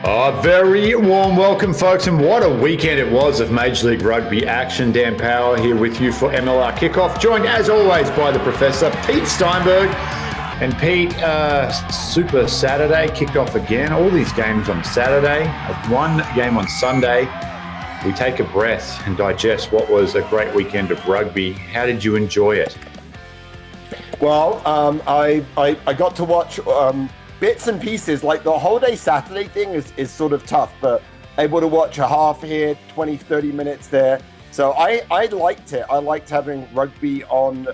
Very warm welcome, folks, and what a weekend it was of Major League Rugby action. Dan Power here with you for MLR Kickoff, joined as always by the Professor, Pete Steinberg. And Pete, Super Saturday kicked off again. All these games on Saturday, one game on Sunday. We take a breath and digest what was a great weekend of rugby. How did you enjoy it? Well, I got to watch bits and pieces. Like the whole day Saturday thing is sort of tough, but able to watch a half here, 20, 30 minutes there. So I liked it. I liked having rugby on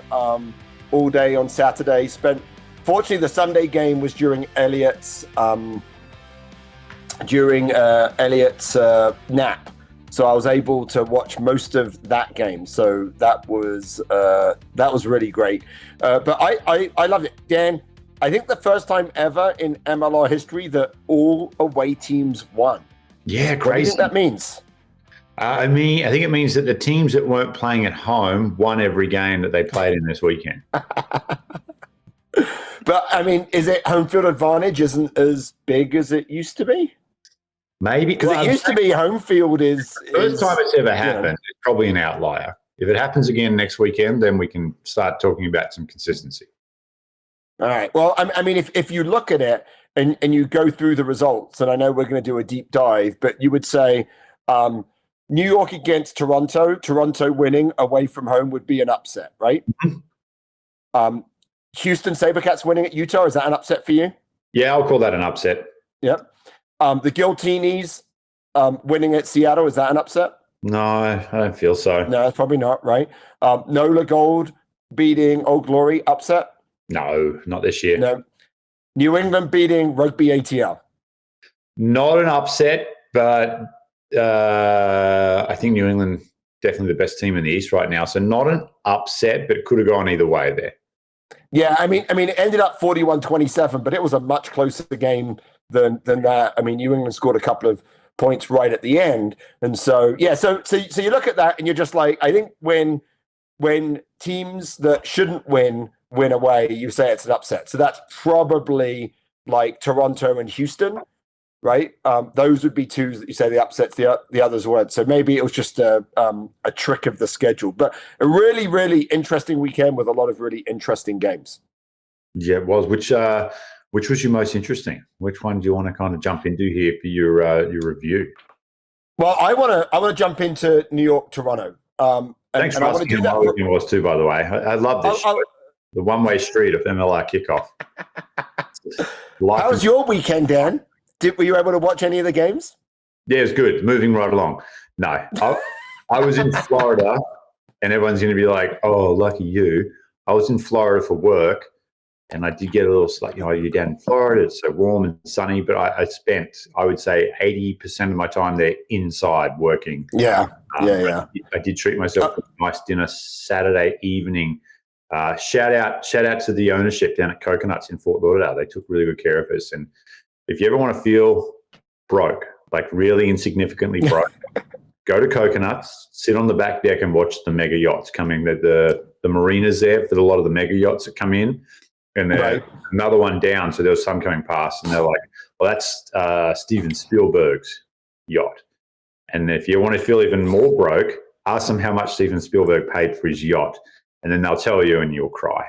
all day on Saturday. Fortunately, the Sunday game was during Elliott's nap. So I was able to watch most of that game. So that was really great. But I loved it. Dan, I think the first time ever in MLR history that all away teams won. Yeah, crazy. What do you think that means? I think it means that the teams that weren't playing at home won every game that they played in this weekend. But, I mean, is it home field advantage isn't as big as it used to be? Maybe. Because it used to be home field is... First time it's ever happened, it's probably an outlier. If it happens again next weekend, then we can start talking about some consistency. All right. Well, I mean, if you look at it and you go through the results, and I know we're going to do a deep dive, but you would say New York against Toronto winning away from home would be an upset, right? Mm-hmm. Houston Sabercats winning at Utah, is that an upset for you? Yeah, I'll call that an upset. Yep. The Giltinis winning at Seattle, is that an upset? No, I don't feel so. No, it's probably not, right? Nola Gold beating Old Glory, upset? No, not this year. No. New England beating Rugby ATL. Not an upset, but I think New England definitely the best team in the East right now. So not an upset, but it could have gone either way there. Yeah, I mean, it ended up 41-27, but it was a much closer game than that. I mean, New England scored a couple of points right at the end, and so yeah. So you look at that, and you're just like, I think when teams that shouldn't win away, you say it's an upset. So that's probably like Toronto and Houston, right? Those would be two that you say the upsets, the others weren't. So maybe it was just a trick of the schedule. But a really, really interesting weekend with a lot of really interesting games. Yeah, it was. Which was your most interesting? Which one do you want to kind of jump into here for your review? Well, I want to jump into New York, Toronto. Thanks for asking how my weekend was too, by the way. I love this. The one-way street of MLR Kickoff. How was your weekend, Dan? Were you able to watch any of the games? Yeah, it was good. Moving right along. No, I was in Florida, and everyone's going to be like, "Oh, lucky you." I was in Florida for work, and I did get a little like, you're down in Florida. It's so warm and sunny, but I spent, I would say, 80% of my time there inside working. Yeah. I did treat myself to a nice dinner Saturday evening. Shout out to the ownership down at Coconuts in Fort Lauderdale. They took really good care of us. And if you ever want to feel broke, like really insignificantly broke, go to Coconuts, sit on the back deck and watch the mega yachts coming. The marinas there for a lot of the mega yachts that come in, and there's another one down. So there was some coming past, and they're like, "Well, that's Steven Spielberg's yacht." And if you want to feel even more broke, ask them how much Steven Spielberg paid for his yacht. And then they'll tell you, and you'll cry.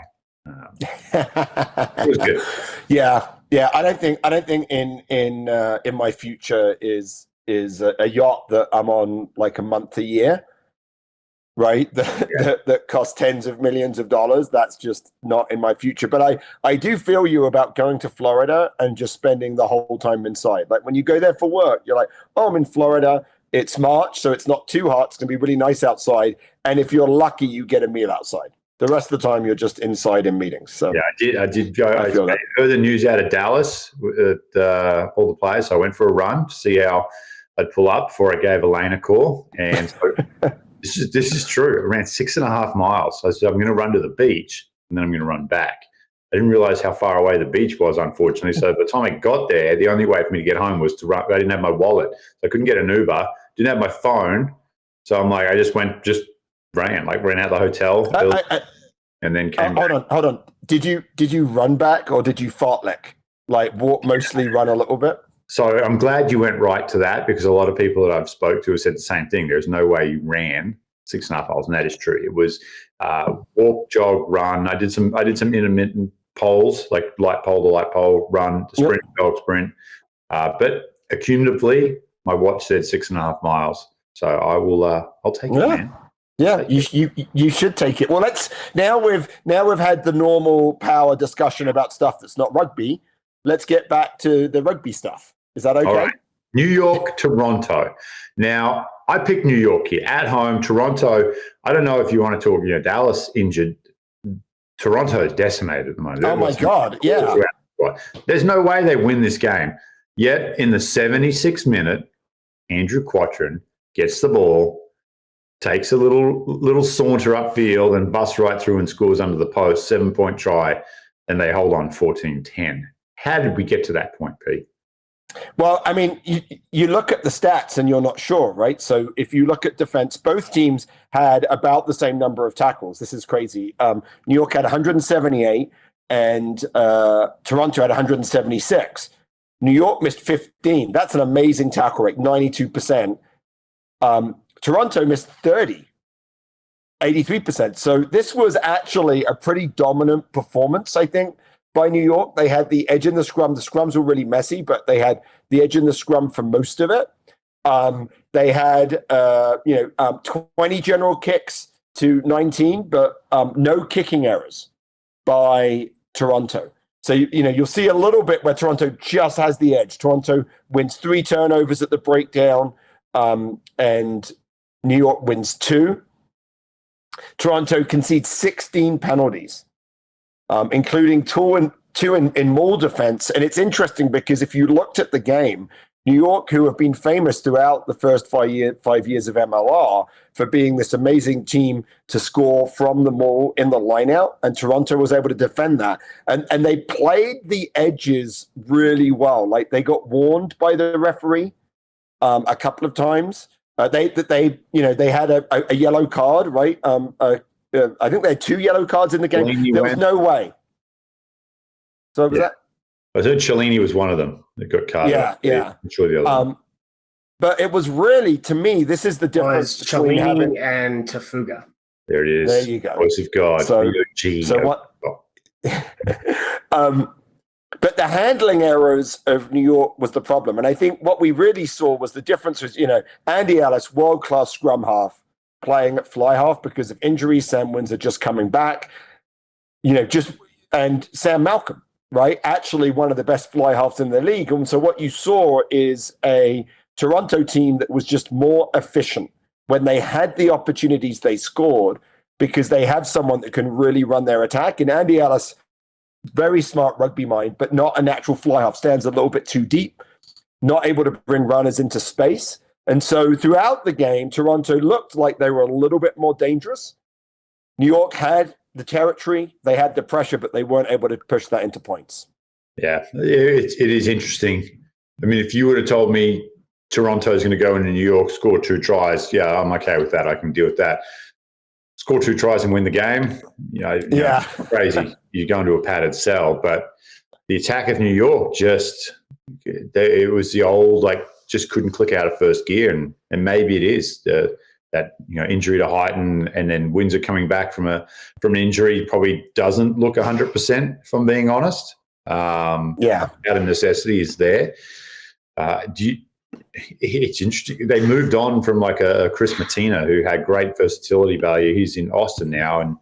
It was good. Yeah. I don't think in my future is a yacht that I'm on like a month a year, right? That costs tens of millions of dollars. That's just not in my future. But I do feel you about going to Florida and just spending the whole time inside. Like when you go there for work, you're like, oh, I'm in Florida. It's March, so it's not too hot. It's going to be really nice outside. And if you're lucky, you get a meal outside. The rest of the time, you're just inside in meetings. So yeah, I did go. I heard the news out of Dallas with all the players. So I went for a run to see how I'd pull up before I gave Elaine a call. And so this is true. I ran 6.5 miles. So I said, I'm going to run to the beach, and then I'm going to run back. I didn't realize how far away the beach was, unfortunately. So by the time I got there, the only way for me to get home was to run. I didn't have my wallet. So I couldn't get an Uber. Didn't have my phone. So I'm like, I just ran out the hotel. And then came back. Hold on. Did you run back or did you fartlek? Like walk, mostly run a little bit? So I'm glad you went right to that, because a lot of people that I've spoke to have said the same thing. There's no way you ran 6.5 miles, and that is true. It was walk, jog, run. I did some intermittent poles, like light pole to light pole, run, sprint, jog, sprint. But accumulatively, my watch said 6.5 miles. So I will. I'll take it, man. Yeah, you should take it. Well, now we've had the normal power discussion about stuff that's not rugby. Let's get back to the rugby stuff. Is that okay? All right. New York, Toronto. Now, I picked New York here at home. Toronto, I don't know if you want to talk, Dallas injured. Toronto is decimated at the moment. Oh, my God. Yeah. There's no way they win this game. Yet, in the 76th minute, Andrew Quattrin gets the ball, takes a little saunter upfield and busts right through and scores under the post, 7-point try, and they hold on 14-10. How did we get to that point, Pete? Well, I mean, you look at the stats and you're not sure, right? So if you look at defense, both teams had about the same number of tackles. This is crazy. New York had 178 and Toronto had 176. New York missed 15. That's an amazing tackle rate, 92%. Toronto missed 30, 83%. So this was actually a pretty dominant performance, I think, by New York. They had the edge in the scrum. The scrums were really messy, but they had the edge in the scrum for most of it. They had 20 general kicks to 19, but no kicking errors by Toronto. So you'll see a little bit where Toronto just has the edge. Toronto wins 3 turnovers at the breakdown, and New York wins 2. Toronto concedes 16 penalties, including two in maul defense. And it's interesting because if you looked at the game, New York, who have been famous throughout the first 5 years of MLR for being this amazing team to score from the maul in the lineout, and Toronto was able to defend that. And they played the edges really well. Like, they got warned by the referee a couple of times. They had a yellow card, right? I think they had 2 yellow cards in the game. There was no way. So was that? I heard Cellini was one of them that got carded. Yeah. I'm sure the other one. But it was really, to me, this is the difference between Cellini and Tafuga. There it is. There you go. Voice of God. So what? But the handling errors of New York was the problem. And I think what we really saw was the difference was, Andy Ellis, world-class scrum half, playing at fly half because of injuries. Sam Windsor just coming back, and Sam Malcolm, right? Actually one of the best fly halves in the league. And so what you saw is a Toronto team that was just more efficient. When they had the opportunities, they scored because they have someone that can really run their attack. And Andy Ellis, very smart rugby mind, but not a natural fly half, stands a little bit too deep, not able to bring runners into space. And so throughout the game, Toronto looked like they were a little bit more dangerous. New York had the territory, they had the pressure, but they weren't able to push that into points. Yeah, it is interesting. I mean, if you would have told me Toronto is going to go into New York, score 2 tries, yeah, I'm okay with that. I can deal with that. Score 2 tries and win the game, crazy. You go into a padded cell. But the attack of New York it was the old, just couldn't click out of first gear. And maybe it is that injury to Heighton, and then Windsor coming back from an injury probably doesn't look 100%, if I'm being honest. Out of necessity is there. It's interesting. They moved on from a Chris Mattina, who had great versatility value. He's in Austin now, and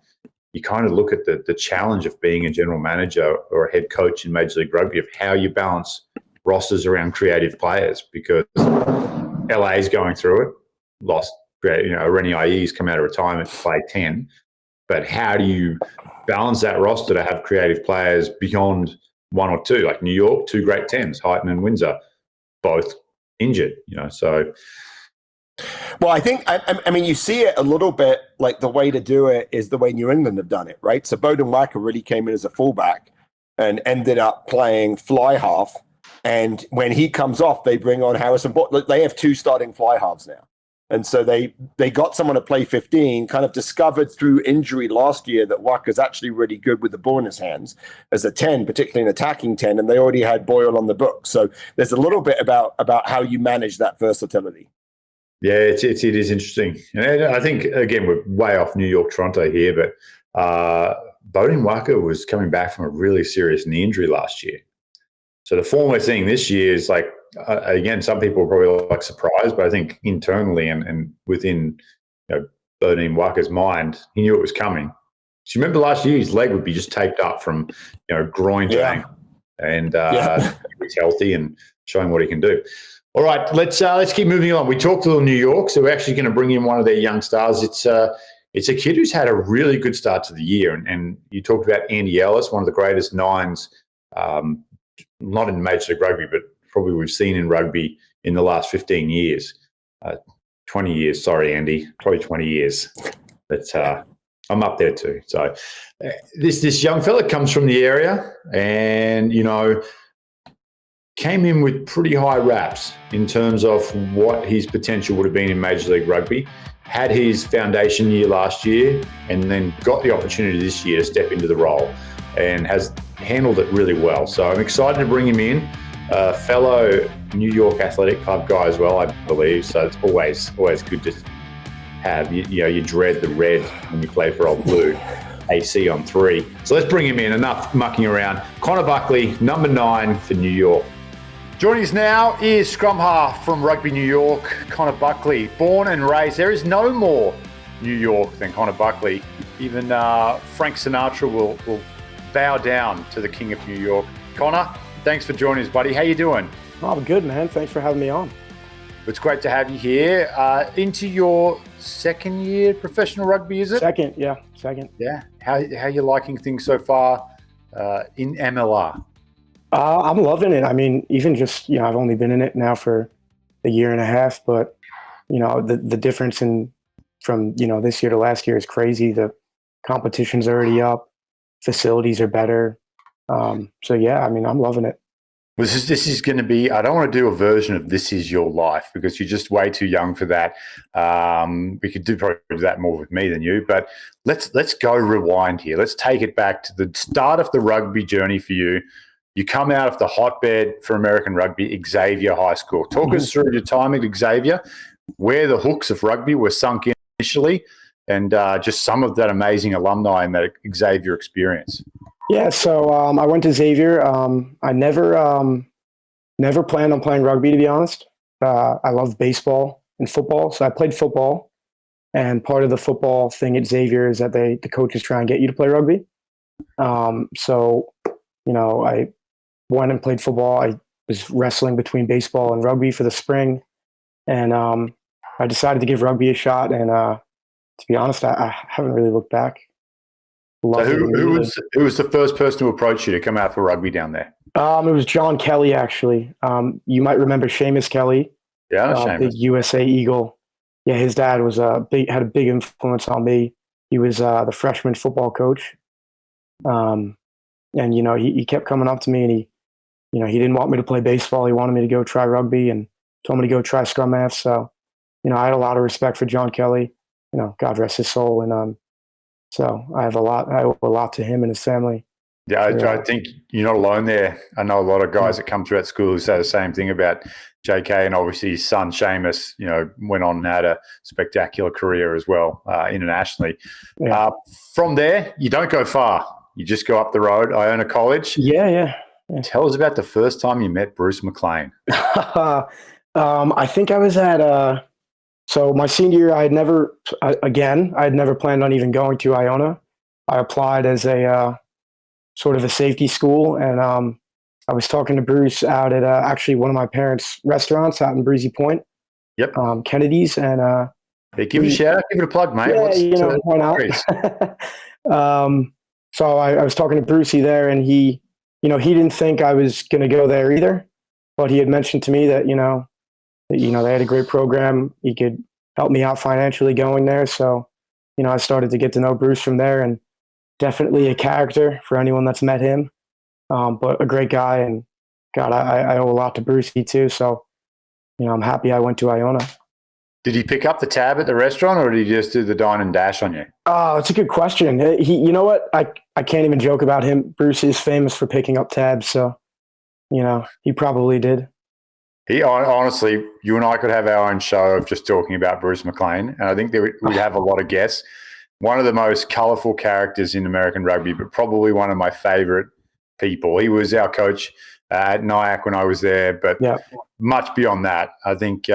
you kind of look at the challenge of being a general manager or a head coach in Major League Rugby, of how you balance rosters around creative players, because LA is going through it. Lost, Rennie Aye's come out of retirement to play 10, but how do you balance that roster to have creative players beyond 1 or 2? Like New York, 2 great 10s, Heighton and Windsor, both injured, so. Well, I think, I mean, you see it a little bit, like the way to do it is the way New England have done it, right? So Bowden Wacker really came in as a fullback and ended up playing fly half. And when he comes off, they bring on Harrison. They have 2 starting fly halves now. And so they got someone to play 15, kind of discovered through injury last year that Waka's actually really good with the ball in his hands as a 10, particularly an attacking 10, and they already had Boyle on the book. So there's a little bit about how you manage that versatility. Yeah, it is interesting. And I think, again, we're way off New York, Toronto here, but Bodine Waka was coming back from a really serious knee injury last year. So the form we're seeing this year is like, again, some people are probably like surprised, but I think internally and within Bodine Waka's mind, he knew it was coming. So you remember last year, his leg would be just taped up from groin to ankle, and he's healthy and showing what he can do. All right, let's keep moving on. We talked a little New York, so we're actually going to bring in one of their young stars. It's a kid who's had a really good start to the year, and you talked about Andy Ellis, one of the greatest nines, not in Major League Rugby, but probably we've seen in rugby in the last 15 years. 20 years, sorry, Andy, probably 20 years. But I'm up there too. So this young fella comes from the area and, came in with pretty high raps in terms of what his potential would have been in Major League Rugby. Had his foundation year last year and then got the opportunity this year to step into the role and has handled it really well. So I'm excited to bring him in, fellow New York Athletic Club guy as well, I believe. So it's always good to have. You dread the red when you play for Old Blue. AC on 3. So let's bring him in. Enough mucking around. Connor Buckley, number 9 for New York. Joining us now is scrum-half from Rugby New York, Connor Buckley. Born and raised, there is no more New York than Connor Buckley. Even Frank Sinatra will bow down to the King of New York. Connor, thanks for joining us, buddy. How you doing? Oh, I'm good, man. Thanks for having me on. It's great to have you here. Into your second year professional rugby, is it? Second. Yeah. How you liking things so far in MLR? I'm loving it. I mean, even just, I've only been in it now for a year and a half, but, the difference from this year to last year is crazy. The competition's already up. Facilities are better. So, yeah, I mean, I'm loving it. This is going to be, I don't want to do a version of This Is Your Life because you're just way too young for that. We could probably do that more with me than you, but let's go rewind here. Let's take it back to the start of the rugby journey for you. You come out of the hotbed for American rugby, Xavier High School. Talk us through your time at Xavier, where the hooks of rugby were sunk in initially, and just some of that amazing alumni and that Xavier experience. Yeah, so I went to Xavier. I never planned on playing rugby, to be honest. I love baseball and football, so I played football. And part of the football thing at Xavier is that the coaches try and get you to play rugby. So, I went and played football. I was wrestling between baseball and rugby for the spring. And I decided to give rugby a shot. And to be honest, I haven't really looked back. So who was the first person to approach you to come out for rugby down there? It was John Kelly, actually. You might remember Seamus Kelly. Yeah, Seamus. Big USA Eagle. Yeah, his dad had a big influence on me. He was the freshman football coach. And he kept coming up to me, and he didn't want me to play baseball. He wanted me to go try rugby and told me to go try scrum-half. So, I had a lot of respect for John Kelly. God rest his soul. And so I owe a lot to him and his family. Yeah, I think you're not alone there. I know a lot of guys that come through at school who say the same thing about JK, and obviously his son Seamus, went on and had a spectacular career as well internationally. Yeah. From there, you don't go far. You just go up the road, Iona College. Yeah. Tell us about the first time you met Bruce McLean. I think I was at so my senior year, I had never planned on even going to Iona. I applied as a sort of a safety school, and I was talking to Bruce out at actually one of my parents' restaurants out in Breezy Point. Yep. Kennedy's, and give it a shout out, give it a plug, mate. Yeah, why not? So I was talking to Brucey there, and he didn't think I was going to go there either, but he had mentioned to me that they had a great program. He could help me out financially going there. So, I started to get to know Bruce from there, and definitely a character for anyone that's met him, but a great guy. And God, I owe a lot to Brucey too. So, I'm happy I went to Iona. Did he pick up the tab at the restaurant, or did he just do the dine and dash on you? Oh, it's a good question. You know what? I can't even joke about him. Bruce is famous for picking up tabs, so he probably did. He honestly, you and I could have our own show of just talking about Bruce McLean, and I think that we'd have a lot of guests. One of the most colourful characters in American rugby, but probably one of my favourite people. He was our coach at Nyack when I was there, but much beyond that, I think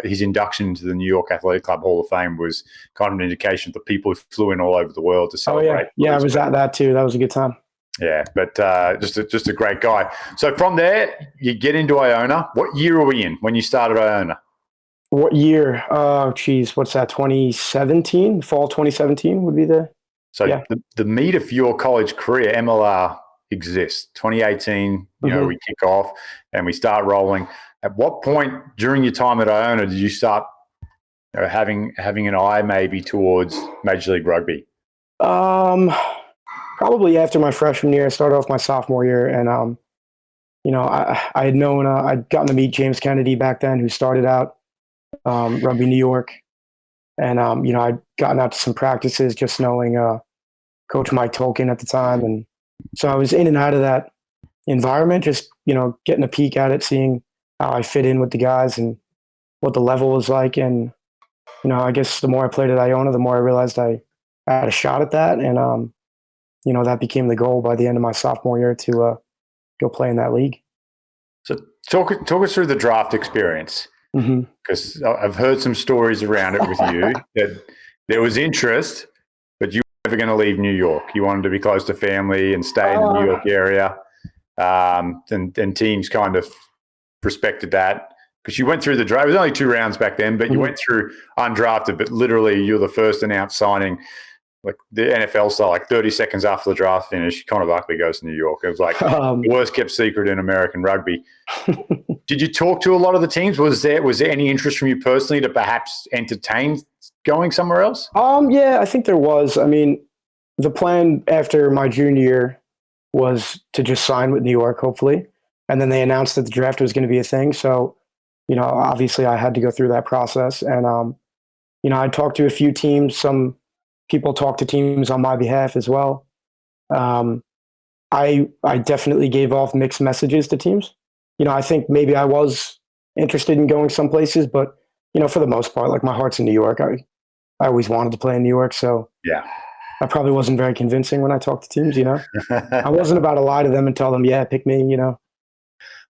his induction into the New York Athletic Club Hall of Fame was kind of an indication that people who flew in all over the world to celebrate. Oh, yeah, I was at that too. That was a good time. Yeah, but just a great guy. So from there, you get into Iona. What year are we in when you started Iona? What year? Oh, geez, what's that? 2017? Fall 2017 would be the. So the meat of your college career, MLR, exists. 2018, we kick off and we start rolling. At what point during your time at Iona did you start having an eye maybe towards Major League Rugby? Probably after my freshman year. I started off my sophomore year, and I had known I'd gotten to meet James Kennedy back then, who started out Rugby New York, and I'd gotten out to some practices just knowing Coach Mike Tolkien at the time, and so I was in and out of that environment, just getting a peek at it, seeing how I fit in with the guys and what the level was like, and I guess the more I played at Iona, the more I realized I had a shot at that, and that became the goal by the end of my sophomore year to go play in that league. So talk us through the draft experience, because I've heard some stories around it with you that there was interest, but you were never going to leave New York. You wanted to be close to family and stay in the New York area, and teams kind of respected that. Because you went through the draft. It was only 2 rounds back then, but you went through undrafted, but literally you're the first announced signing. Like the NFL style, like 30 seconds after the draft finished, Connor Buckley goes to New York. It was like the worst kept secret in American rugby. Did you talk to a lot of the teams? Was there any interest from you personally to perhaps entertain going somewhere else? Yeah, I think there was. I mean, the plan after my junior year was to just sign with New York, hopefully. And then they announced that the draft was going to be a thing. So, obviously I had to go through that process. And, I talked to a few teams. Some people talk to teams on my behalf as well. I definitely gave off mixed messages to teams. I think maybe I was interested in going some places, but for the most part, like my heart's in New York. I always wanted to play in New York, so yeah, I probably wasn't very convincing when I talked to teams. I wasn't about to lie to them and tell them, yeah, pick me.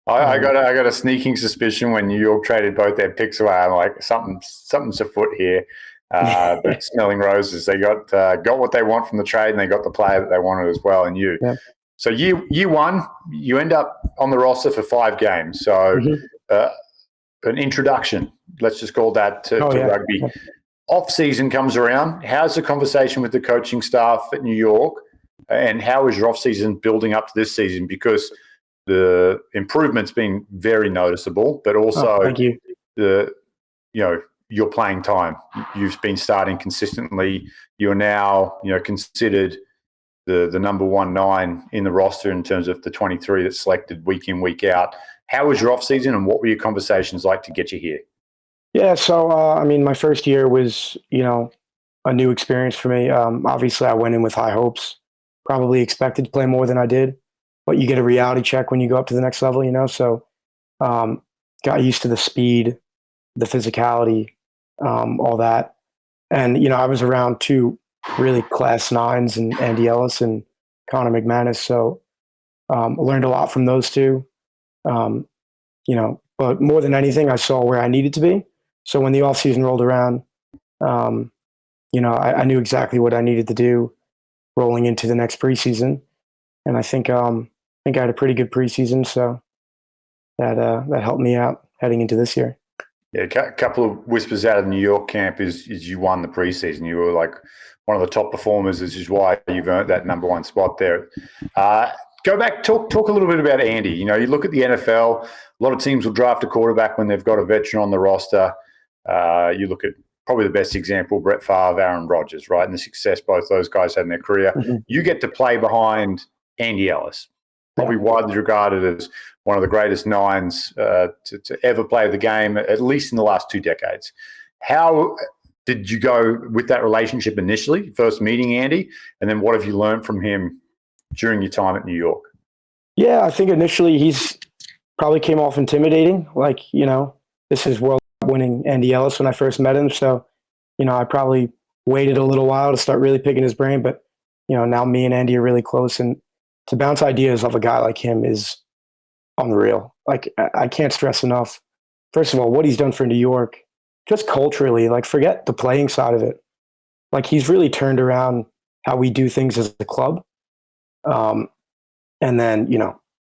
I got a sneaking suspicion when New York traded both their picks away. I'm like, something's afoot here. But smelling roses, they got what they want from the trade, and they got the player that they wanted as well. And you, so year one, you end up on the roster for 5 games. So an introduction, let's just call that to rugby. Yeah. Off season comes around. How's the conversation with the coaching staff at New York, and how is your off season building up to this season? Because the improvement's been very noticeable, but also thank you. Your playing time. You've been starting consistently. You're now, considered the number 1-9 in the roster in terms of the 23 that's selected week in, week out. How was your off season, and what were your conversations like to get you here? Yeah, so my first year was, a new experience for me. Obviously, I went in with high hopes. Probably expected to play more than I did, but you get a reality check when you go up to the next level. So got used to the speed, the physicality, all that. And, I was around 2 really class 9s and Andy Ellis and Connor McManus. So I learned a lot from those 2, but more than anything, I saw where I needed to be. So when the off season rolled around, I knew exactly what I needed to do rolling into the next preseason. And I think I had a pretty good preseason. So that helped me out heading into this year. Yeah, a couple of whispers out of the New York camp is you won the preseason. You were like one of the top performers. This is why you've earned that number 1 spot there. Go back, talk a little bit about Andy. You look at the NFL, a lot of teams will draft a quarterback when they've got a veteran on the roster. You look at probably the best example, Brett Favre, Aaron Rodgers, right? And the success both those guys had in their career. Mm-hmm. You get to play behind Andy Ellis, probably widely regarded as one of the greatest 9s to ever play the game, at least in the last 2 decades. How did you go with that relationship initially, first meeting Andy? And then what have you learned from him during your time at New York? Yeah, I think initially he's probably came off intimidating. Like, this is world winning Andy Ellis when I first met him. So, I probably waited a little while to start really picking his brain. But, now me and Andy are really close. And to bounce ideas off a guy like him is unreal. Like, I can't stress enough, first of all, what he's done for New York, just culturally, like, forget the playing side of it. Like, he's really turned around how we do things as a club. And then,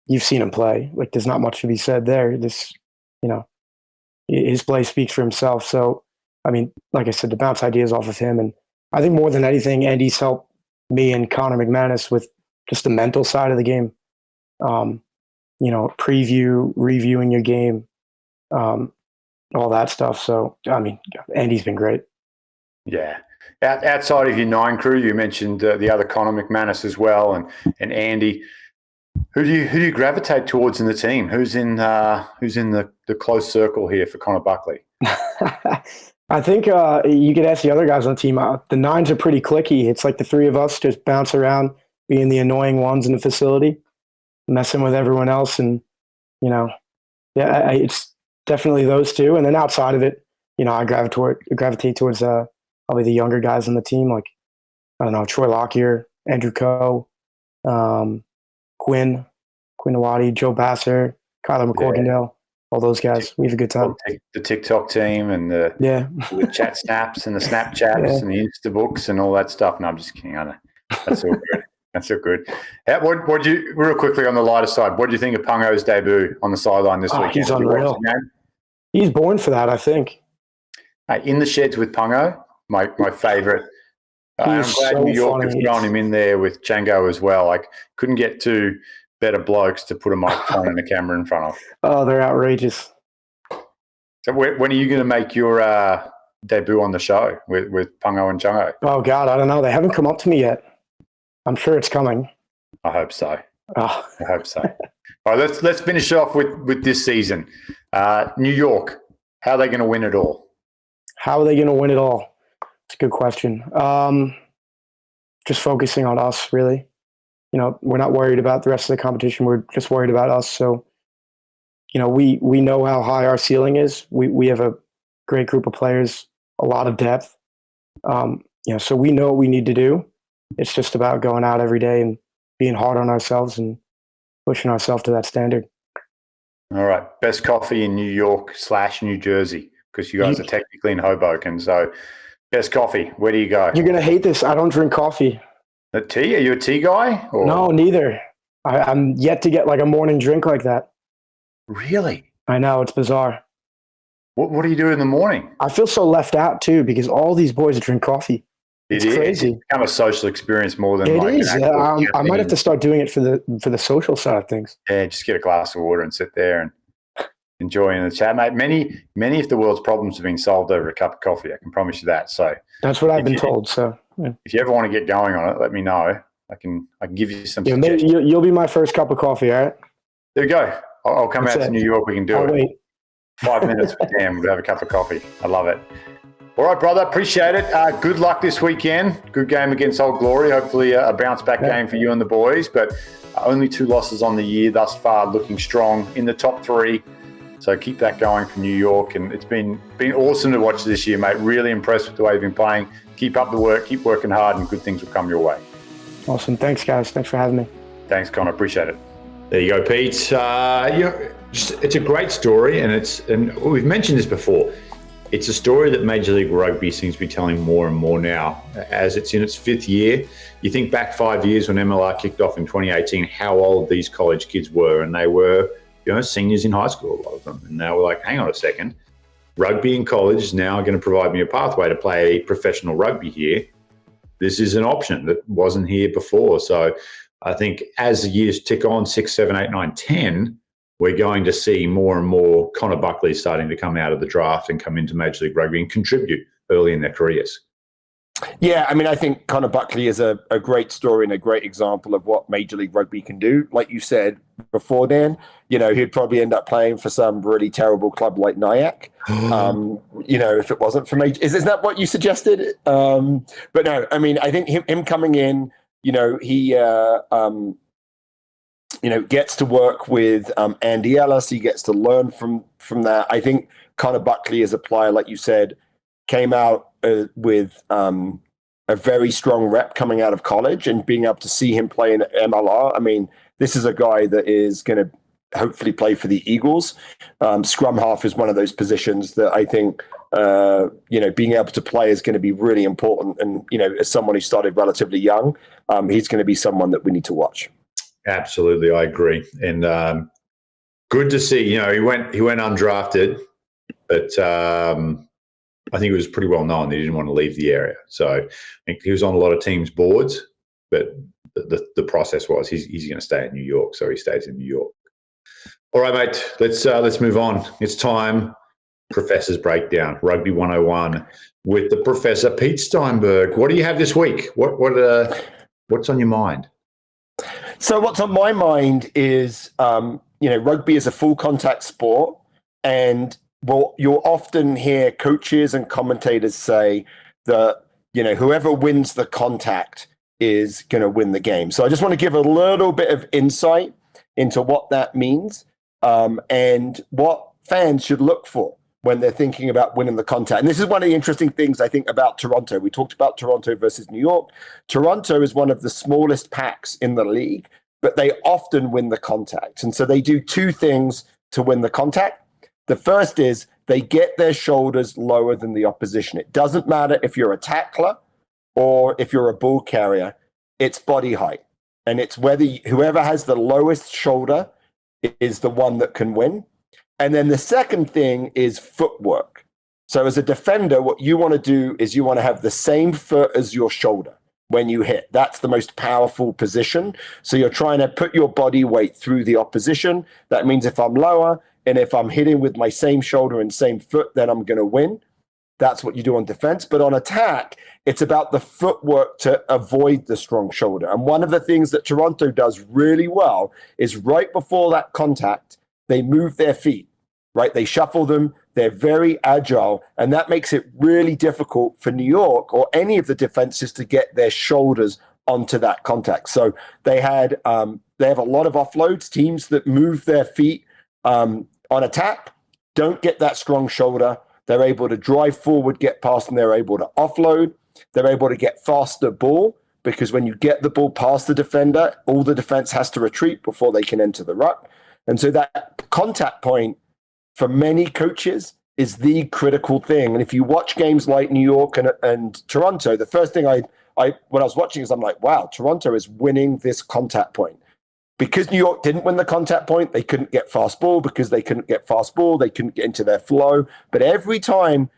you've seen him play. Like, there's not much to be said there. His play speaks for himself. So, I mean, like I said, to bounce ideas off of him. And I think more than anything, Andy's helped me and Connor McManus with just the mental side of the game. Reviewing your game, all that stuff. So, I mean, Andy's been great. Yeah. Outside of your 9 crew, you mentioned the other Connor McManus as well, and Andy. Who do you gravitate towards in the team? Who's in the close circle here for Connor Buckley? I think you could ask the other guys on the team. The 9s are pretty cliquey. It's like the 3 of us just bounce around, being the annoying ones in the facility, messing with everyone else, and it's definitely those 2. And then outside of it, I gravitate towards probably the younger guys on the team, like, I don't know, Troy Lockyer, Andrew Coe, Quinn Awadi, Joe Basser, Kyler McCorkindale, all those guys. We have a good time. The TikTok team and the chat snaps and the Snapchats and the Instabooks and all that stuff. No, I'm just kidding. I know. That's all good. That's so good. What you, real quickly on the lighter side, what do you think of Pungo's debut on the sideline this weekend? He's unreal. He's born for that, I think. In the Sheds with Pungo, my favourite. I'm glad so New York has thrown him in there with Django as well. Like, couldn't get 2 better blokes to put a microphone and a camera in front of. Oh, they're outrageous. So when are you going to make your debut on the show with Pungo and Django? Oh, God, I don't know. They haven't come up to me yet. I'm sure it's coming. I hope so. Oh. I hope so. All right, let's finish off with this season. New York, how are they going to win it all? How are they going to win it all? It's a good question. Just focusing on us, really. We're not worried about the rest of the competition. We're just worried about us. So, we know how high our ceiling is. We have a great group of players, a lot of depth. So we know what we need to do. It's just about going out every day and being hard on ourselves and pushing ourselves to that standard. All right. Best coffee in New York / New Jersey, because you guys are technically in Hoboken. So best coffee, where do you go? You're going to hate this. I don't drink coffee. A tea? Are you a tea guy? Or? No, neither. I'm yet to get like a morning drink like that. Really? I know. It's bizarre. What do you do in the morning? I feel so left out too, because all these boys drink coffee. It's crazy. It's become a social experience more than it is. I might have to start doing it for the social side of things. Yeah, just get a glass of water and sit there and enjoying the chat, mate. Many of the world's problems have been solved over a cup of coffee. I can promise you that. So that's what I've been told. So if you ever want to get going on it, let me know. I can give you some. Yeah, maybe you'll be my first cup of coffee. All right. There you go. I'll come out to New York. We can do it. Wait. 5 minutes, but damn, we'll have a cup of coffee. I love it. All right, brother. Appreciate it. Good luck this weekend. Good game against Old Glory. Hopefully a bounce-back game for you and the boys. But only 2 losses on the year thus far, looking strong in the top 3. So keep that going for New York. And it's been awesome to watch this year, mate. Really impressed with the way you've been playing. Keep up the work. Keep working hard, and good things will come your way. Awesome. Thanks, guys. Thanks for having me. Thanks, Connor. Appreciate it. There you go, Pete. It's a great story, and we've mentioned this before. It's a story that Major League Rugby seems to be telling more and more now, as it's in its 5th year. You think back 5 years when MLR kicked off in 2018, how old these college kids were, and they were, seniors in high school, a lot of them. And now we're like, hang on a second, rugby in college is now going to provide me a pathway to play professional rugby here. This is an option that wasn't here before. So I think as the years tick on, 6, 7, 8, 9, 10, we're going to see more and more Connor Buckley starting to come out of the draft and come into Major League Rugby and contribute early in their careers. Yeah, I mean, I think Connor Buckley is a great story and a great example of what Major League Rugby can do. Like you said before, Dan, he'd probably end up playing for some really terrible club like Nyack. If it wasn't for Major, is that what you suggested? But no, I mean, I think him coming in, he gets to work with Andy Ellis. He gets to learn from that. I think Connor Buckley is a player, like you said, came out with a very strong rep coming out of college, and being able to see him play in MLR. I mean, this is a guy that is going to hopefully play for the Eagles. Scrum-half is one of those positions that I think, being able to play is going to be really important. And, as someone who started relatively young, he's going to be someone that we need to watch. Absolutely, I agree. And good to see. He went undrafted, but I think it was pretty well known that he didn't want to leave the area. So I think he was on a lot of teams' boards, but the process was he's going to stay in New York, so he stays in New York. All right, mate. Let's move on. It's time. Professor's Breakdown, Rugby 101, with the Professor Pete Steinberg. What do you have this week? What's on your mind? So what's on my mind is, rugby is a full contact sport, and you'll often hear coaches and commentators say that, whoever wins the contact is going to win the game. So I just want to give a little bit of insight into what that means, and what fans should look for when they're thinking about winning the contact. And this is one of the interesting things I think about Toronto. We talked about Toronto versus New York. Toronto is one of the smallest packs in the league, but they often win the contact. And so they do two things to win the contact. The first is they get their shoulders lower than the opposition. It doesn't matter if you're a tackler or if you're a ball carrier, it's body height. And it's whoever has the lowest shoulder is the one that can win. And then the second thing is footwork. So as a defender, what you want to do is you want to have the same foot as your shoulder when you hit. That's the most powerful position. So you're trying to put your body weight through the opposition. That means if I'm lower and if I'm hitting with my same shoulder and same foot, then I'm going to win. That's what you do on defense. But on attack, it's about the footwork to avoid the strong shoulder. And one of the things that Toronto does really well is right before that contact, they move their feet, right? They shuffle them. They're very agile. And that makes it really difficult for New York or any of the defenses to get their shoulders onto that contact. So they have a lot of offloads, teams that move their feet on attack, don't get that strong shoulder. They're able to drive forward, get past, and they're able to offload. They're able to get faster ball, because when you get the ball past the defender, all the defense has to retreat before they can enter the ruck. And so that contact point for many coaches is the critical thing. And if you watch games like New York and Toronto, the first thing when I was watching is I'm like, wow, Toronto is winning this contact point. Because New York didn't win the contact point, they couldn't get fast ball. Because they couldn't get fast ball, they couldn't get into their flow. But every time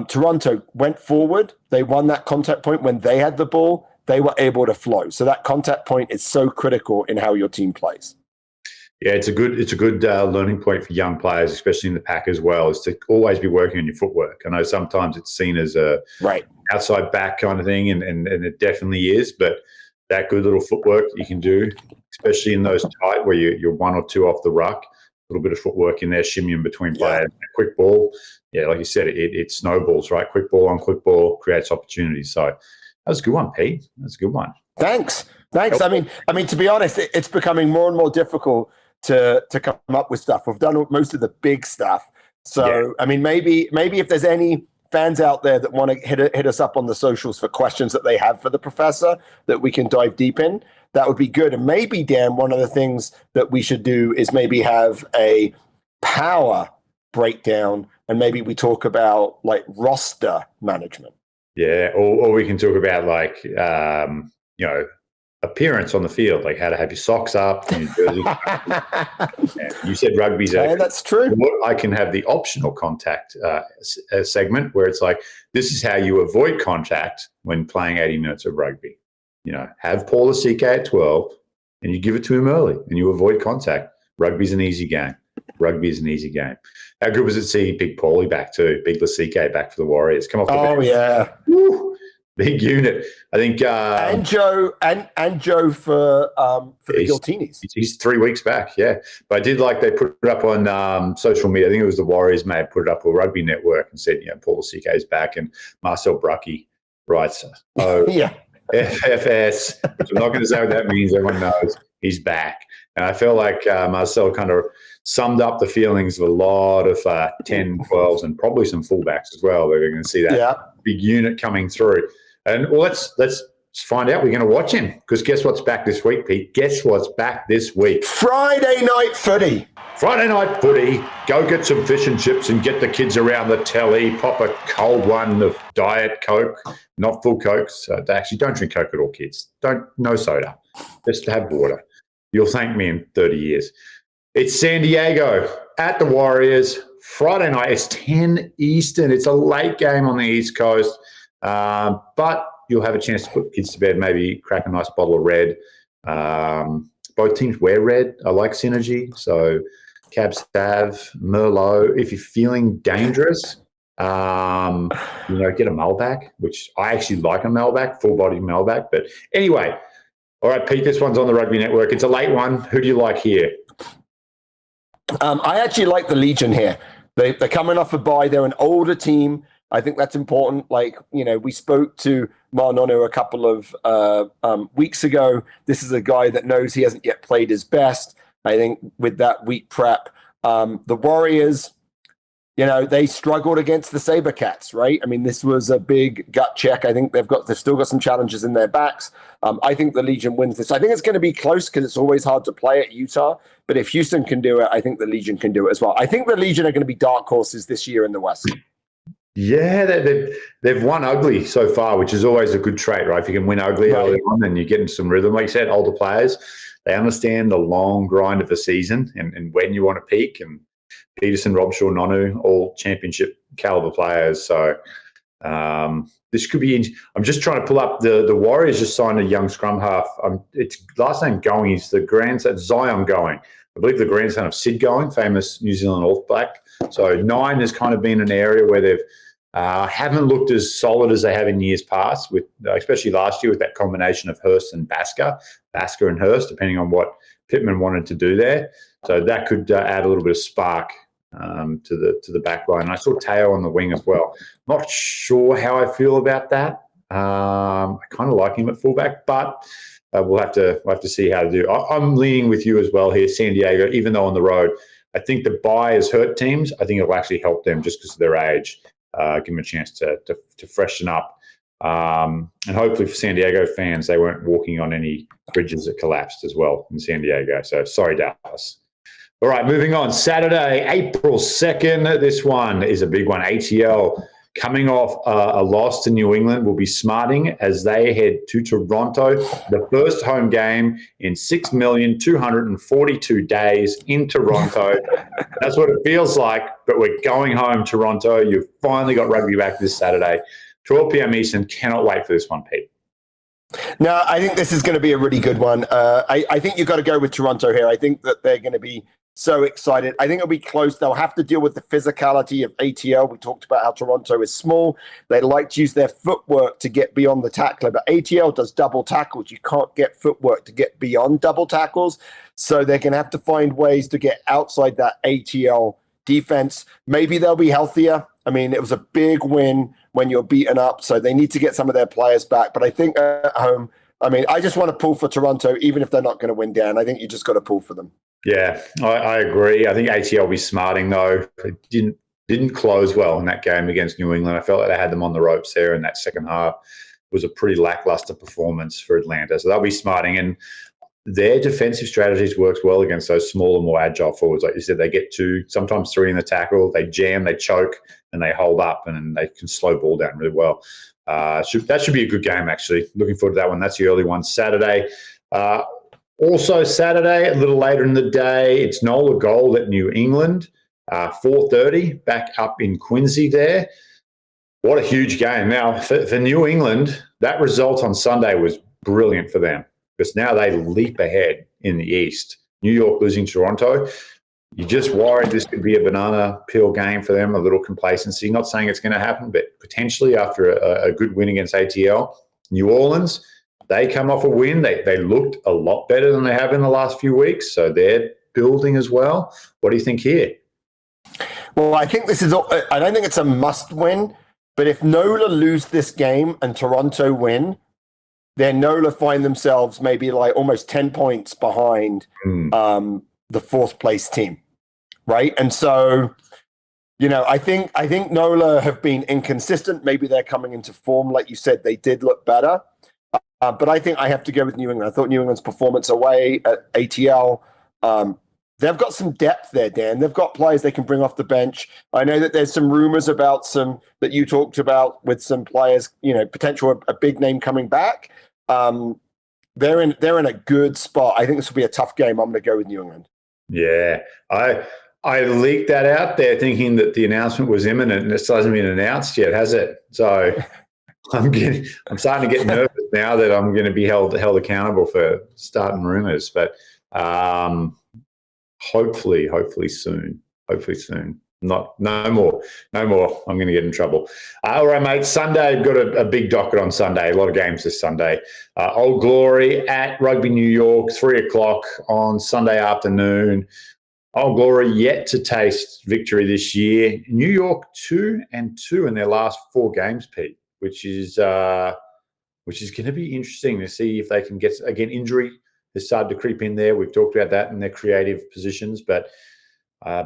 Toronto went forward, they won that contact point. When they had the ball, they were able to flow. So that contact point is so critical in how your team plays. Yeah, it's a good learning point for young players, especially in the pack as well, is to always be working on your footwork. I know sometimes it's seen as a outside back kind of thing, and it definitely is, but that good little footwork you can do, especially in those tight where you're one or two off the ruck, a little bit of footwork in there, shimmying between players. Yeah. Quick ball, like you said, it snowballs, right? Quick ball on quick ball creates opportunities. So that was a good one, Pete. That's a good one. Thanks. I mean, to be honest, it's becoming more and more difficult to come up with stuff. We've done most of the big stuff. So, yeah. I mean, maybe if there's any fans out there that want to hit us up on the socials for questions that they have for the professor that we can dive deep in, that would be good. And maybe, Dan, one of the things that we should do is maybe have a power breakdown, and maybe we talk about like roster management. Yeah, or we can talk about like, appearance on the field, like how to have your socks up and your jersey. You said rugby's that's true. I can have the optional contact segment where it's like, this is how you avoid contact when playing 80 minutes of rugby. Have Paul Laseinde at 12 and you give it to him early and you avoid contact. Rugby's an easy game. How good was it seeing Big Paulie back too? Big Laseinde back for the Warriors. Come off the bench. Yeah. Woo. Big unit. I think and Joe for the Giltinis. He's 3 weeks back, yeah. But I did like they put it up on social media. I think it was the Warriors may have put it up on Rugby Network and said, Paul Sique is back, and Marcel Brucky writes, yeah. FFS. So I'm not going to say what that means. Everyone knows he's back. And I feel like Marcel kind of summed up the feelings of a lot of 10, 12s, and probably some fullbacks as well. We're going to see that big unit coming through. And well, let's find out. We're going to watch him, because guess what's back this week, Pete? Guess what's back this week? Friday night footy. Friday night footy. Go get some fish and chips and get the kids around the telly. Pop a cold one of Diet Coke, not full Cokes. Actually, don't drink Coke at all, kids. No soda. Just have water. You'll thank me in 30 years. It's San Diego at the Warriors. Friday night. It's 10 Eastern. It's a late game on the East Coast. But you'll have a chance to put kids to bed, maybe crack a nice bottle of red. Both teams wear red. I like synergy. So Cab Sav, Merlot. If you're feeling dangerous, get a Malbec, which I actually like a Malbec, full-body Malbec. But anyway, all right, Pete, this one's on the Rugby Network. It's a late one. Who do you like here? I actually like the Legion here. They're coming off a bye. They're an older team. I think that's important. We spoke to Marnono a couple of weeks ago. This is a guy that knows he hasn't yet played his best. I think with that week prep, the Warriors, they struggled against the Sabercats, right? I mean, this was a big gut check. I think they've still got some challenges in their backs. I think the Legion wins this. I think it's going to be close because it's always hard to play at Utah. But if Houston can do it, I think the Legion can do it as well. I think the Legion are going to be dark horses this year in the West. Yeah, they've won ugly so far, which is always a good trait, right? If you can win ugly early on, then you get into some rhythm. Like you said, older players, they understand the long grind of the season and when you want to peak. And Peterson, Robshaw, Nonu, all championship caliber players. So this could be I'm just trying to pull up the Warriors just signed a young scrum half. It's last name Going. He's the grandson, Zion Going. I believe the grandson of Sid Going, famous New Zealand All Black. So 9 has kind of been an area where they've haven't looked as solid as they have in years past, with especially last year with that combination of Hurst and Basker and Hurst, depending on what Pittman wanted to do there. So that could add a little bit of spark to the back line. And I saw Teo on the wing as well. Not sure how I feel about that. I kind of like him at fullback, but we'll have to see how to do. I'm leaning with you as well here, San Diego, even though on the road. I think the bye has hurt teams. I think it will actually help them just because of their age. Give them a chance to freshen up. And hopefully for San Diego fans, they weren't walking on any bridges that collapsed as well in San Diego. So sorry, Dallas. All right, moving on. Saturday, April 2nd. This one is a big one. ATL coming off a loss to New England will be smarting as they head to Toronto. The first home game in 6,242 days in Toronto. That's what it feels like, but we're going home, Toronto. You've finally got rugby back this Saturday. 12 p.m. Eastern. Cannot wait for this one, Pete. No, I think this is going to be a really good one. I think you've got to go with Toronto here. I think that they're going to be so excited. I think it'll be close. They'll have to deal with the physicality of ATL. We talked about how Toronto is small. They like to use their footwork to get beyond the tackler, but ATL does double tackles. You can't get footwork to get beyond double tackles. So they're going to have to find ways to get outside that ATL defense. Maybe they'll be healthier. I mean, it was a big win when you're beaten up, so they need to get some of their players back. But I think at home, I just want to pull for Toronto, even if they're not going to win down. I think you just got to pull for them. Yeah, I agree. I think ATL will be smarting, though. It didn't close well in that game against New England. I felt like they had them on the ropes there in that second half. It was a pretty lackluster performance for Atlanta. So they'll be smarting. And their defensive strategies works well against those smaller, more agile forwards. Like you said, they get 2, sometimes 3 in the tackle. They jam, they choke, and they hold up, and they can slow ball down really well. That should be a good game, actually. Looking forward to that one. That's the early one, Saturday. Also Saturday, a little later in the day, it's Nola Gold at New England, 4:30, back up in Quincy there. What a huge game. Now, for New England, that result on Sunday was brilliant for them because now they leap ahead in the East. New York losing Toronto. you're just worried this could be a banana peel game for them, a little complacency. Not saying it's going to happen, but potentially after a good win against ATL. New Orleans, they come off a win. They looked a lot better than they have in the last few weeks, so they're building as well. What do you think here? Well, I think I don't think it's a must win, but if NOLA lose this game and Toronto win, then NOLA find themselves maybe like almost 10 points behind the fourth place team, right? And so, I think NOLA have been inconsistent. Maybe they're coming into form. Like you said, they did look better. But I think I have to go with New England. I thought New England's performance away at ATL, they've got some depth there, Dan. They've got players they can bring off the bench. I know that there's some rumors about that you talked about with some players, potential a big name coming back. They're in a good spot. I think this will be a tough game. I'm going to go with New England. Yeah, I leaked that out there thinking that the announcement was imminent, and it still hasn't been announced yet, has it? So I'm starting to get nervous now that I'm going to be held accountable for starting rumors. But hopefully soon. No more. I'm going to get in trouble. All right, mate. Sunday, I've got a big docket on Sunday. A lot of games this Sunday. Old Glory at Rugby New York, 3:00 on Sunday afternoon. Old Glory yet to taste victory this year. New York 2-2 in their last 4 games, Pete, which is going to be interesting to see if they can get, again, injury has started to creep in there. We've talked about that in their creative positions, but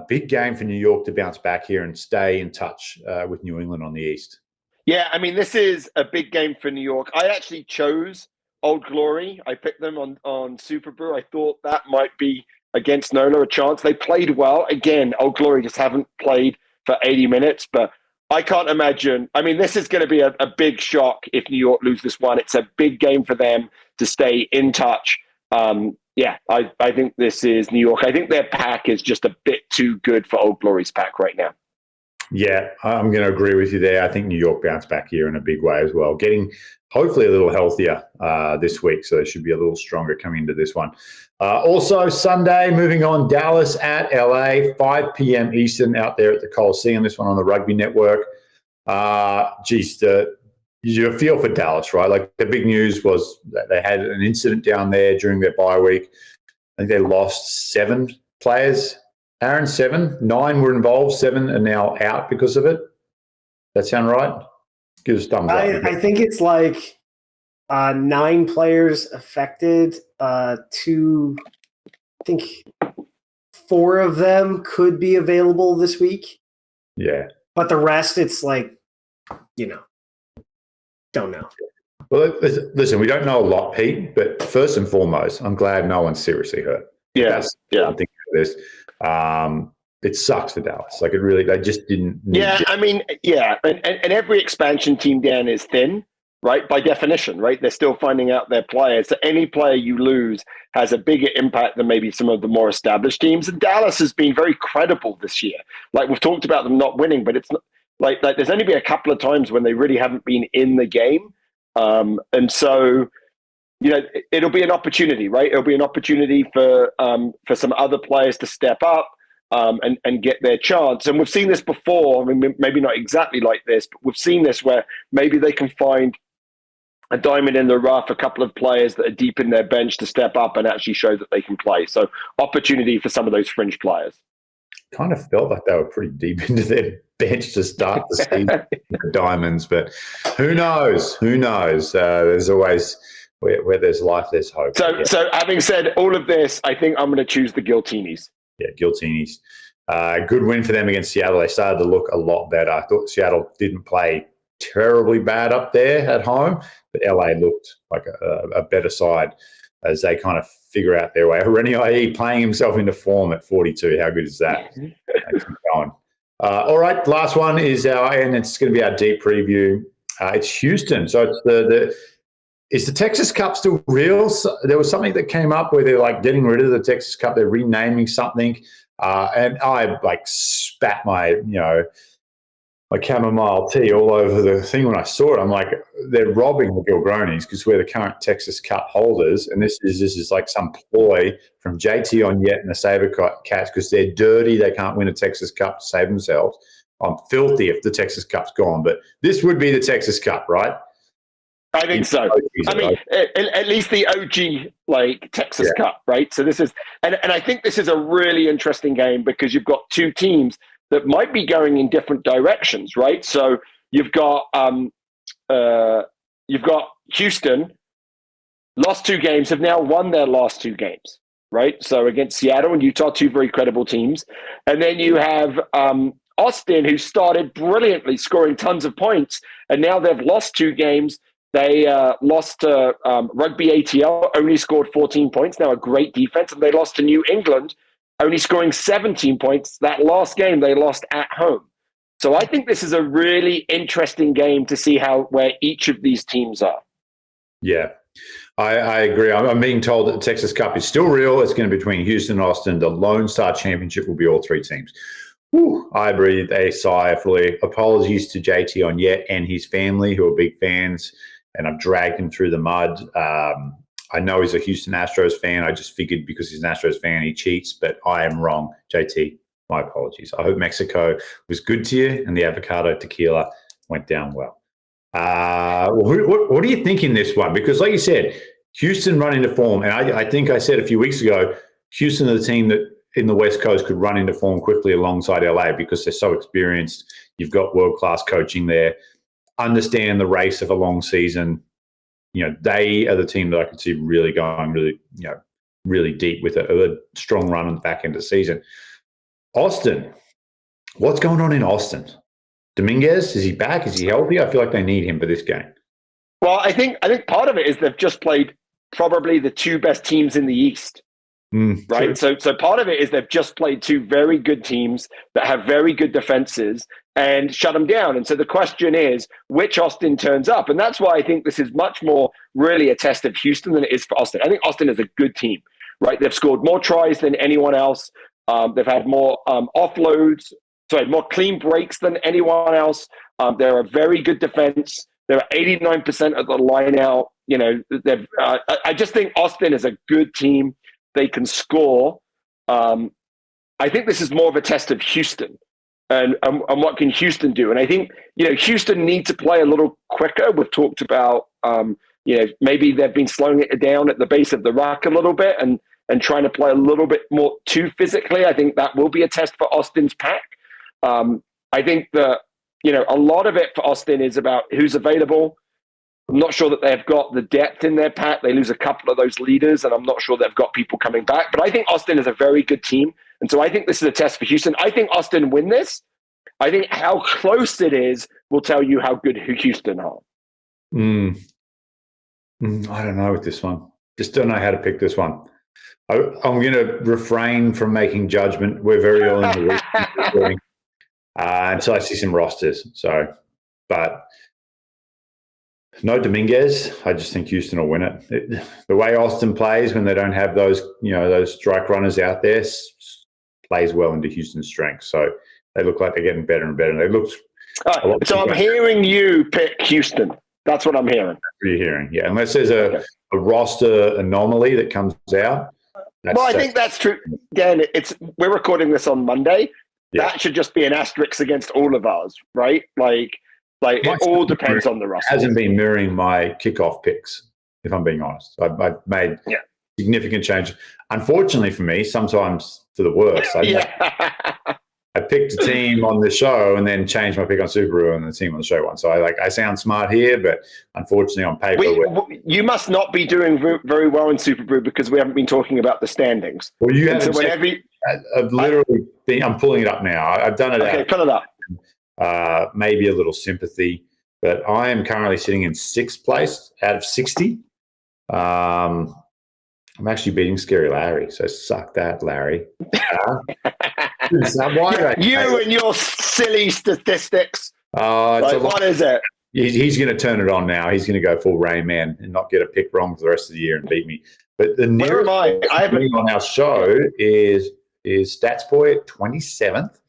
big game for New York to bounce back here and stay in touch with New England on the East. Yeah, I mean, this is a big game for New York. I actually chose Old Glory. I picked them on Superbrew. I thought that might be against NOLA a chance. They played well. Again, Old Glory just haven't played for 80 minutes, but I can't imagine. I mean, this is going to be a big shock if New York lose this one. It's a big game for them to stay in touch. I think this is New York. I think their pack is just a bit too good for Old Glory's pack right now. Yeah, I'm going to agree with you there. I think New York bounced back here in a big way as well, getting hopefully a little healthier this week, so they should be a little stronger coming into this one. Also, Sunday, moving on, Dallas at LA, 5 p.m. Eastern out there at the Coliseum, this one on the Rugby Network. You feel for Dallas, right? Like, the big news was that they had an incident down there during their bye week. I think they lost 7 players. Aaron, 7, 9 were involved, 7 are now out because of it. That sound right? Give us a thumbs up. I think it's like 9 players affected. I think 4 of them could be available this week. Yeah. But the rest, it's like, don't know. Well, listen, we don't know a lot, Pete, but first and foremost, I'm glad no one's seriously hurt. Yes. Yeah. I think this. It sucks for Dallas. Like, it really, they just didn't. And every expansion team, Dan, is thin, right? By definition, right? They're still finding out their players. So any player you lose has a bigger impact than maybe some of the more established teams. And Dallas has been very credible this year. Like, we've talked about them not winning, but it's not, like there's only been a couple of times when they really haven't been in the game. And so, it'll be an opportunity, right? It'll be an opportunity for some other players to step up and get their chance. And we've seen this before. I mean, maybe not exactly like this, but we've seen this where maybe they can find a diamond in the rough, a couple of players that are deep in their bench to step up and actually show that they can play. So opportunity for some of those fringe players. Kind of felt like they were pretty deep into their bench to start the season, the diamonds, but who knows? There's always, where there's life, there's hope. So having said all of this, I think I'm going to choose the Giltinis. Yeah, Giltinis. Good win for them against Seattle. They started to look a lot better. I thought Seattle didn't play terribly bad up there at home, but LA looked like a better side as they kind of figure out their way. Renier playing himself into form at 42. How good is that? Keep going. All right, last one is and it's going to be our deep preview. It's Houston. So it's is the Texas Cup still real? So there was something that came up where they're like getting rid of the Texas Cup. They're renaming something. And I spat my my chamomile tea all over the thing when I saw it. I'm like, they're robbing the Gilgronis because we're the current Texas Cup holders, and this is like some ploy from JT on Yet and the Sabercats because they're dirty. They can't win a Texas Cup to save themselves. I'm filthy if the Texas Cup's gone, but this would be the Texas Cup, right? I think so. I mean, at least the OG like Texas Cup, right? So this is, and I think this is a really interesting game because you've got two teams that might be going in different directions, right? So you've got Houston, lost 2 games, have now won their last 2 games, right? So against Seattle and Utah, 2 very credible teams, and then you have Austin, who started brilliantly, scoring tons of points, and now they've lost 2 games. They lost to Rugby ATL, only scored 14 points, now a great defense, and they lost to New England, only scoring 17 points. That last game they lost at home. So I think this is a really interesting game to see where each of these teams are. Yeah, I agree. I'm being told that the Texas Cup is still real. It's going to be between Houston and Austin. The Lone Star Championship will be all 3 teams. Whew, I breathed a sigh of relief. Apologies to JT on Yet and his family, who are big fans, and I've dragged him through the mud. I know he's a Houston Astros fan. I just figured because he's an Astros fan, he cheats, but I am wrong. JT, my apologies. I hope Mexico was good to you and the avocado tequila went down well. What do you think in this one? Because like you said, Houston run into form. And I think I said a few weeks ago, Houston are the team that in the West Coast could run into form quickly alongside LA because they're so experienced. You've got world-class coaching there. Understand the race of a long season. You know, they are the team that I could see really going really deep with a strong run on the back end of the season. Austin, what's going on in Austin? Dominguez, is he back? Is he healthy? I feel like they need him for this game. Well, I think part of it is they've just played probably the 2 best teams in the East. Right. True. So part of it is they've just played 2 very good teams that have very good defenses and shut them down. And so the question is which Austin turns up. And that's why I think this is much more really a test of Houston than it is for Austin. I think Austin is a good team, right? They've scored more tries than anyone else. They've had more more clean breaks than anyone else. They're a very good defense. They're 89% of the line out. You know, I just think Austin is a good team. They can score. I think this is more of a test of Houston and what can Houston do. And I think, Houston needs to play a little quicker. We've talked about, maybe they've been slowing it down at the base of the ruck a little bit and trying to play a little bit more too physically. I think that will be a test for Austin's pack. I think that, a lot of it for Austin is about who's available. I'm not sure that they've got the depth in their pack. They lose a couple of those leaders, and I'm not sure they've got people coming back. But I think Austin is a very good team. And so I think this is a test for Houston. I think Austin win this. I think how close it is will tell you how good Houston are. I don't know with this one. Just don't know how to pick this one. I'm going to refrain from making judgment. We're very early in the week until I see some rosters. But no Dominguez. I just think Houston will win it. The way Austin plays when they don't have those strike runners out there plays well into Houston's strength. So they look like they're getting better and better. They look. So I'm hearing you pick Houston. That's what I'm hearing. That's what you're hearing, yeah. Unless there's a roster anomaly that comes out. I think that's true. Again, we're recording this on Monday. Yeah. That should just be an asterisk against all of ours, right? Like it all depends on the roster. Hasn't been mirroring my kickoff picks, if I'm being honest. I've made significant change. Unfortunately for me, sometimes for the worse. I picked a team on the show and then changed my pick on Superbrew and the team on the show won. So I sound smart here, but unfortunately on paper. You must not be doing very well in Superbrew because we haven't been talking about the standings. Well, you haven't. I'm pulling it up now. I've done it out. Okay, pull it up. Maybe a little sympathy, but I am currently sitting in 6th place out of 60. I'm actually beating Scary Larry, so suck that, Larry. You and your silly statistics. What is it? He's going to turn it on now. He's going to go full Rain Man and not get a pick wrong for the rest of the year and beat me. But the nearest on our show is Stats Boy at 27th.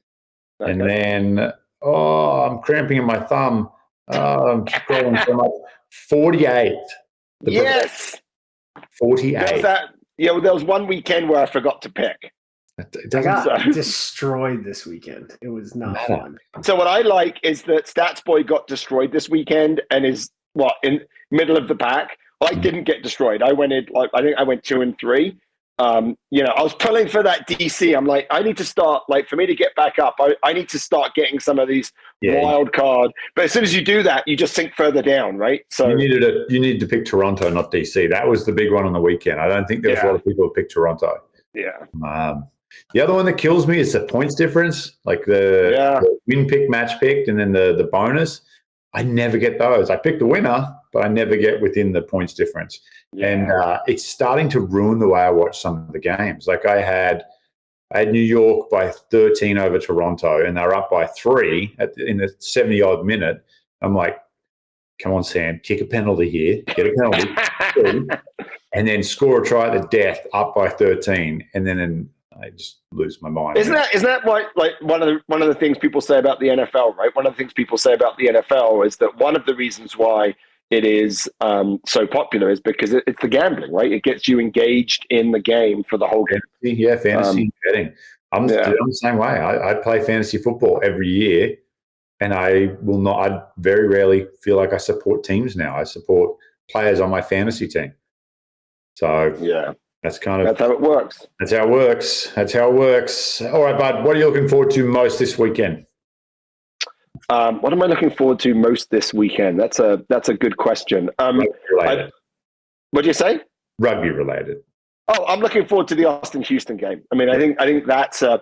Okay. And then Oh, I'm cramping in my thumb. Oh, I'm scrolling so much. 48. Yes. 48. There was one weekend where I forgot to pick. It I doesn't got destroyed this weekend. It was not fun. So what I like is that Stats Boy got destroyed this weekend and is in middle of the pack. I didn't get destroyed. I went in I think I went 2 and 3. I was pulling for that DC. I'm like, I need to start for me to get back up. I need to start getting some of these wild card. But as soon as you do that, you just sink further down, right? So you needed to pick Toronto, not DC. That was the big one on the weekend. I don't think there was a lot of people who picked Toronto. Yeah. The other one that kills me is the points difference, like the win pick, match picked, and then the bonus. I never get those. I pick the winner, but I never get within the points difference. Yeah. And it's starting to ruin the way I watch some of the games. Like I had New York by 13 over Toronto, and they're up by 3 in the 70-odd minute. I'm like, come on, Sam, kick a penalty here, get a penalty, and then score a try at the death, up by 13, and then I just lose my mind. Isn't that why, one of the things people say about the NFL, right? One of the things people say about the NFL is that one of the reasons why it is so popular is because it's the gambling, right? It gets you engaged in the game for the whole game. Yeah, fantasy betting. I'm the same way. I play fantasy football every year, and I very rarely feel like I support teams now. I support players on my fantasy team. So that's how it works. That's how it works. All right, bud. What are you looking forward to most this weekend? What am I looking forward to most this weekend? That's a good question. What do you say? Rugby related. Oh, I'm looking forward to the Austin-Houston game. I mean, I think that's a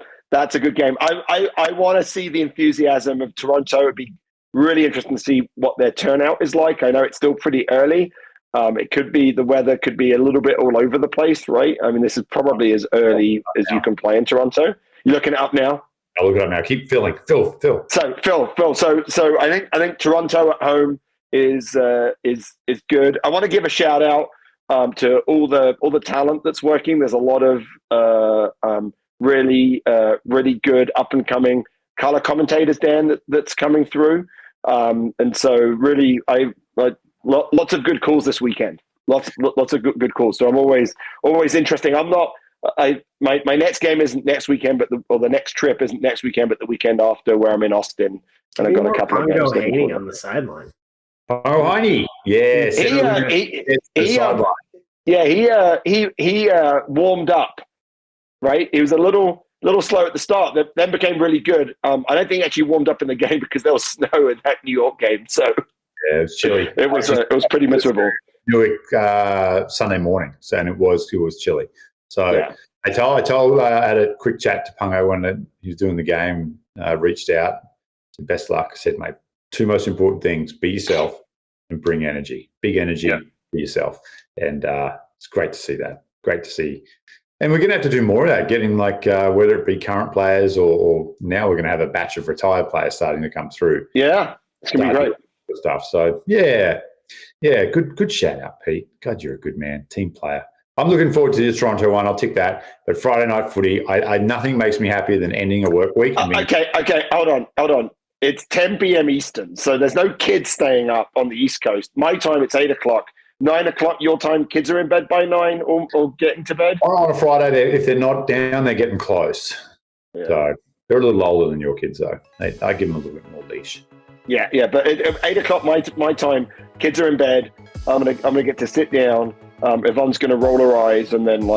good game. I want to see the enthusiasm of Toronto. It'd be really interesting to see what their turnout is like. I know it's still pretty early. It could be the weather could be a little bit all over the place, right? I mean, this is probably as early as you can play in Toronto. You're looking it up now? I'll look it up now. Keep filling. Phil. So Phil. So I think Toronto at home is good. I want to give a shout out to all the talent that's working. There's a lot of really good up and coming color commentators, Dan, that's coming through. And so really, lots of good calls this weekend. Lots of good calls. So I'm always interesting. I'm not. My next game isn't next weekend, but the next trip isn't next weekend, but the weekend after, where I'm in Austin, and I've got a couple of games hanging on the sideline. Oh, honey, yes. He warmed up. Right, he was a little slow at the start, then became really good. I don't think he actually warmed up in the game because there was snow in that New York game. So it was chilly. It was pretty miserable. New York Sunday morning, so and it was chilly. So I told I had a quick chat to Pungo when he was doing the game. Reached out, said best luck. I said, mate, 2 most important things: be yourself and bring energy. Big energy, be yourself. And it's great to see that. Great to see. And we're going to have to do more of that, getting whether it be current players or now we're going to have a batch of retired players starting to come through. Yeah, it's going to be great stuff. So yeah, good shout out, Pete. God, you're a good man, team player. I'm looking forward to the Toronto one. I'll tick that. But Friday night footy, nothing makes me happier than ending a work week. Okay. Hold on. It's 10 p.m. Eastern, so there's no kids staying up on the East Coast. My time, it's 8 o'clock. 9 o'clock your time, kids are in bed by 9 or getting to bed? On a Friday, if they're not down, they're getting close. Yeah. So they're a little older than your kids, though. I give them a little bit more leash. Yeah, but at 8 o'clock my time, kids are in bed. I'm gonna get to sit down. Yvonne's gonna roll her eyes and then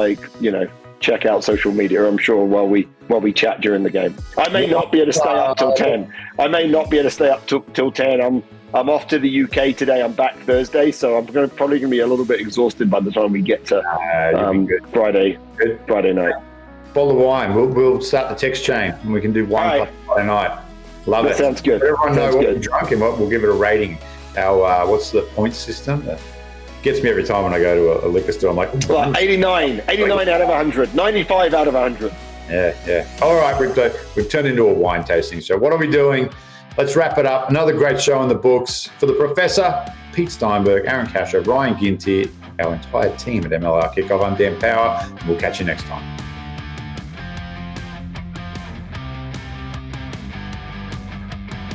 check out social media, I'm sure, while we chat during the game. I may not be able to stay up till 10. I may not be able to stay up till 10. I'm off to the UK today. I'm back Thursday, so I'm probably going to be a little bit exhausted by the time we get to Friday night. Bottle of wine. We'll start the text chain, and we can do one Friday night. Love it. Sounds good. Let everyone know what we're drunk and we'll give it a rating. Our what's the point system? Gets me every time when I go to a liquor store. I'm like, 89 out of 100, 95 out of 100. Yeah. All right, we've turned into a wine tasting show. What are we doing? Let's wrap it up. Another great show in the books. For the Professor, Pete Steinberg, Aaron Casher, Ryan Gintier, our entire team at MLR Kickoff, I'm Dan Power, and we'll catch you next time.